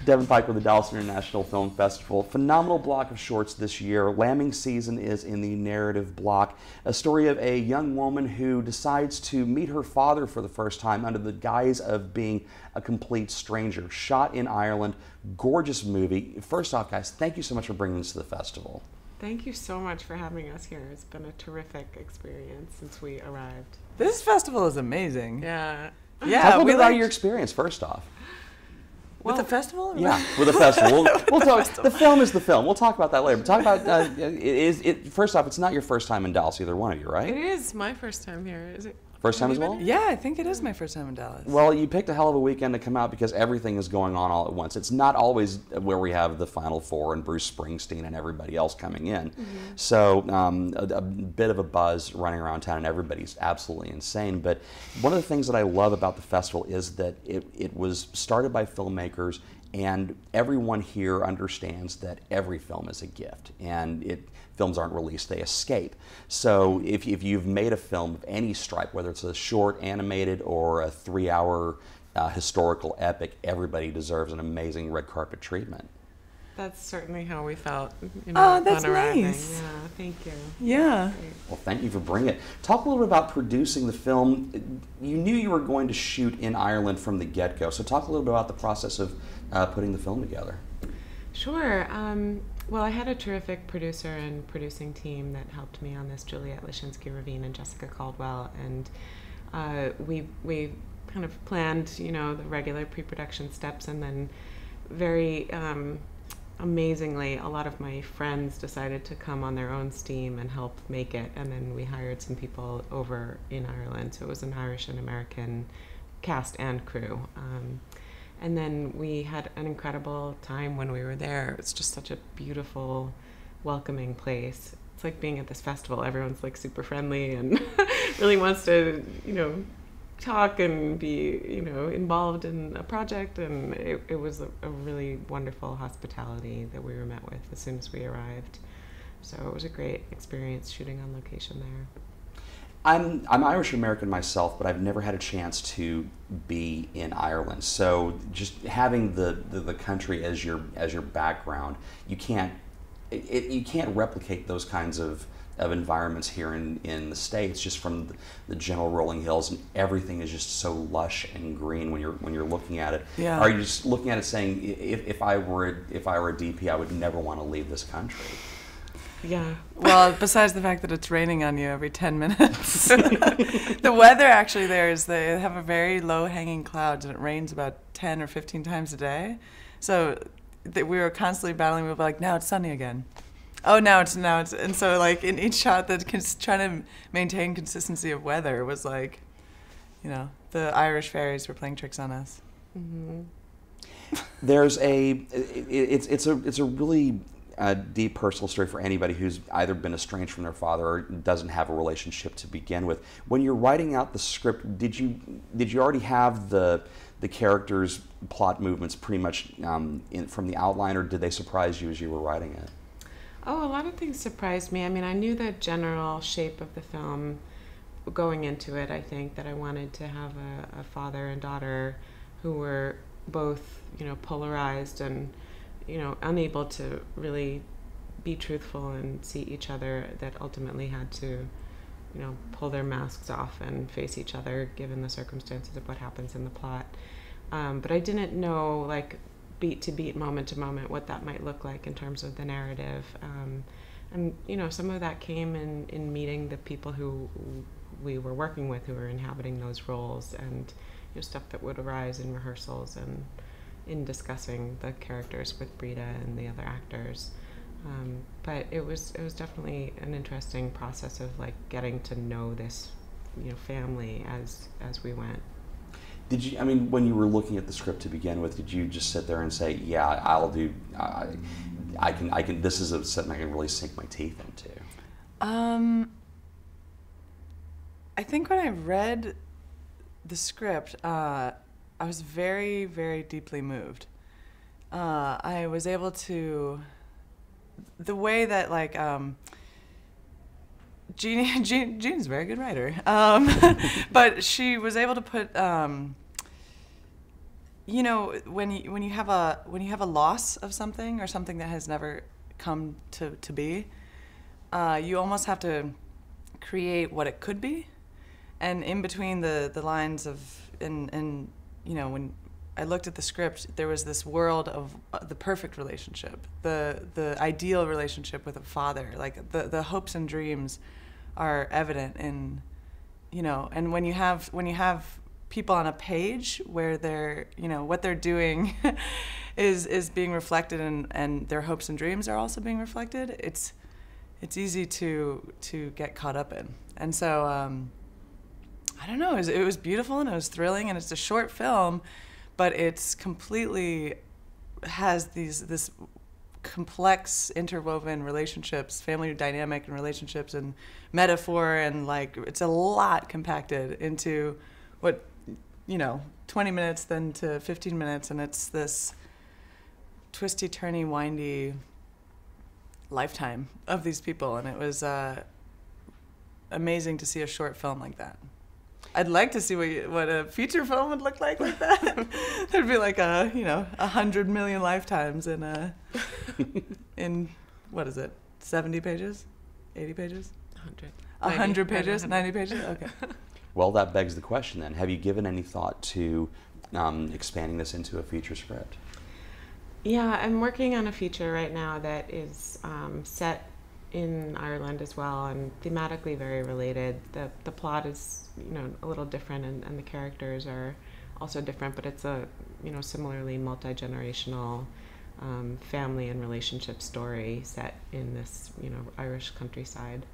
Devin Pike with the Dallas International Film Festival. Phenomenal block of shorts this year. Lambing Season is in the narrative block. A story of a young woman who decides to meet her father for the first time under the guise of being a complete stranger. Shot in Ireland. Gorgeous movie. First off, guys, thank you so much for bringing this to the festival. Thank you so much for having us here. It's been a terrific experience since we arrived. This festival is amazing. Yeah. Yeah. Talk a little bit about your experience, first off. With the festival? Yeah, with the festival. We'll talk. The film is the film. We'll talk about that later. But talk about first off, it's not your first time in Dallas, either one of you, right? It is my first time here. Is it? First time as well? Yeah, I think it is my first time in Dallas. Well, you picked a hell of a weekend to come out because everything is going on all at once. It's not always where we have the Final Four and Bruce Springsteen and everybody else coming in. Mm-hmm. So a bit of a buzz running around town, and everybody's absolutely insane. But one of the things that I love about the festival is that it was started by filmmakers, and everyone here understands that every film is a gift, and films aren't released, they escape. So if you've made a film of any stripe, whether it's a short animated or a 3-hour historical epic, everybody deserves an amazing red carpet treatment. That's certainly how we felt. That's on arriving. nice. Yeah, thank you. Yeah. Well, thank you for bringing it. Talk a little bit about producing the film. You knew you were going to shoot in Ireland from the get-go, so talk a little bit about the process of putting the film together. Sure. Well, I had a terrific producer and producing team that helped me on this, Juliette Lashinsky-Ravine and Jessica Caldwell, and we kind of planned, the regular pre-production steps, and then very amazingly, a lot of my friends decided to come on their own steam and help make it, and then we hired some people over in Ireland, so it was an Irish and American cast and crew. And then we had an incredible time when we were there. It's just such a beautiful, welcoming place. It's like being at this festival. Everyone's like super friendly and really wants to, talk and be, involved in a project. And it was a really wonderful hospitality that we were met with as soon as we arrived. So it was a great experience shooting on location there. I'm Irish American myself, but I've never had a chance to be in Ireland. So just having the country as your background, you can't replicate those kinds of environments here in the States, just from the gentle rolling hills, and everything is just so lush and green when you're looking at it. Yeah. Are you just looking at it saying, if I were a DP, I would never want to leave this country? Yeah. Well, besides the fact that it's raining on you every 10 minutes. The weather actually there is they have a very low hanging clouds, and it rains about 10 or 15 times a day. So we were constantly battling. We were like, now it's sunny again. Oh, now it's, and so like in each shot, trying to maintain consistency of weather was like, the Irish fairies were playing tricks on us. Mm-hmm. There's it's a really deep personal story for anybody who's either been estranged from their father or doesn't have a relationship to begin with. When you're writing out the script, did you already have the characters' plot movements pretty much from the outline, or did they surprise you as you were writing it? Oh, a lot of things surprised me. I mean, I knew the general shape of the film going into it. I think that I wanted to have a father and daughter who were both, polarized and unable to really be truthful and see each other, that ultimately had to, pull their masks off and face each other given the circumstances of what happens in the plot. But I didn't know, like, beat to beat, moment to moment, what that might look like in terms of the narrative. And, some of that came in meeting the people who we were working with, who were inhabiting those roles, and stuff that would arise in rehearsals and in discussing the characters with Breeda and the other actors. But it was definitely an interesting process of like getting to know this family as we went. Did you, when you were looking at the script to begin with, did you just sit there and say, yeah, I'll do, I can, this is something I can really sink my teeth into? I think when I read the script, I was very, very deeply moved. I was able to, the way that like, Jeannie's a very good writer, but she was able to put you know, when you have a loss of something or something that has never come to be, you almost have to create what it could be. And in between the lines of, and you know, when I looked at the script, there was this world of the perfect relationship, the ideal relationship with a father. Like the hopes and dreams are evident in, you know, and when you have people on a page where they're, you know, what they're doing is being reflected, and their hopes and dreams are also being reflected, it's easy to get caught up in. And so I don't know, it was beautiful and it was thrilling, and it's a short film, but it's completely has this complex interwoven relationships, family dynamic and relationships and metaphor, and like it's a lot compacted into what, you know, 20 minutes then to 15 minutes, and it's this twisty, turny, windy lifetime of these people, and it was amazing to see a short film like that. I'd like to see what a feature film would look like that. There'd be like 100 million lifetimes in what is it, 70 pages, 80 pages, 100 pages, 90 pages. Okay. Well, that begs the question then: have you given any thought to expanding this into a feature script? Yeah, I'm working on a feature right now that is set in Ireland as well, and thematically very related. The plot is, you know, a little different, and the characters are also different, but it's a, you know, similarly multi-generational family and relationship story set in this, you know, Irish countryside.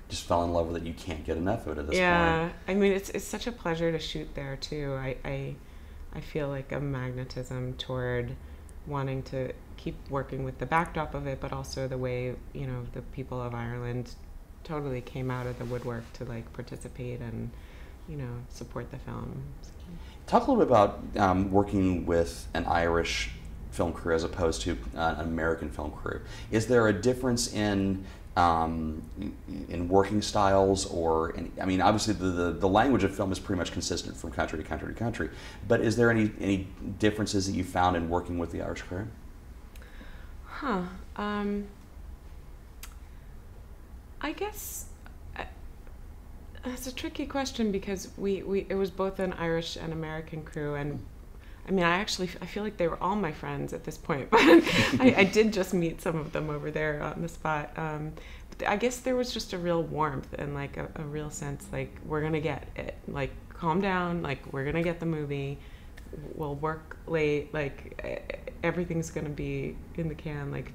Just fell in love with it. You can't get enough of it at this point. Yeah, I mean, it's such a pleasure to shoot there too. I feel like a magnetism toward wanting to keep working with the backdrop of it, but also the way, you know, the people of Ireland totally came out of the woodwork to like participate and, you know, support the film. Talk a little bit about working with an Irish film crew as opposed to an American film crew. Is there a difference in working styles, or I mean, obviously the language of film is pretty much consistent from country to country to country, but is there any differences that you found in working with the Irish crew? I guess that's a tricky question, because it was both an Irish and American crew, and I mean, I feel like they were all my friends at this point, but I did just meet some of them over there on the spot. But I guess there was just a real warmth and like a real sense like, we're gonna get it, like calm down, like we're gonna get the movie, we'll work late, like everything's gonna be in the can, like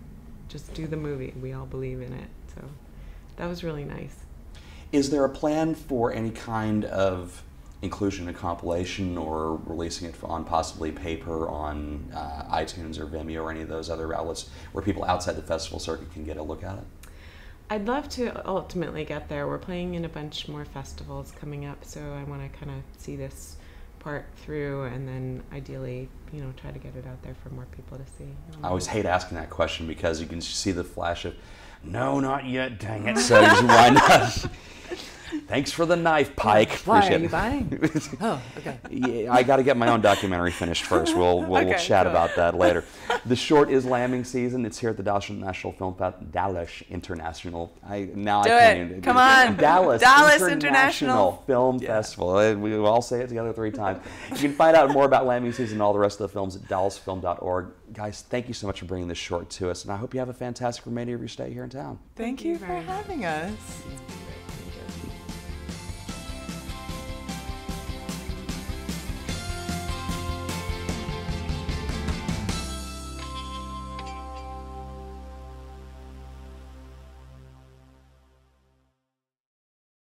just do the movie, we all believe in it. So that was really nice. Is there a plan for any kind of inclusion in a compilation, or releasing it on possibly paper on iTunes or Vimeo or any of those other outlets where people outside the festival circuit can get a look at it? I'd love to ultimately get there. We're playing in a bunch more festivals coming up, so I want to kind of see this part through, and then ideally, you know, try to get it out there for more people to see. I always hate asking that question, because you can see the flash of, no, not yet, dang it. So why not? Thanks for the knife, Pike. Why are you buying? Oh, okay. Yeah, I got to get my own documentary finished first. We'll chat about that later. The short is lambing season. It's here at the Dallas International Film Festival. Dallas International. Come on. Dallas International Film Festival. We all say it together 3 times. You can find out more about lambing season and all the rest of the films at dallasfilm.org. Guys, thank you so much for bringing this short to us, and I hope you have a fantastic remainder of your stay here in town. Thank you for having us.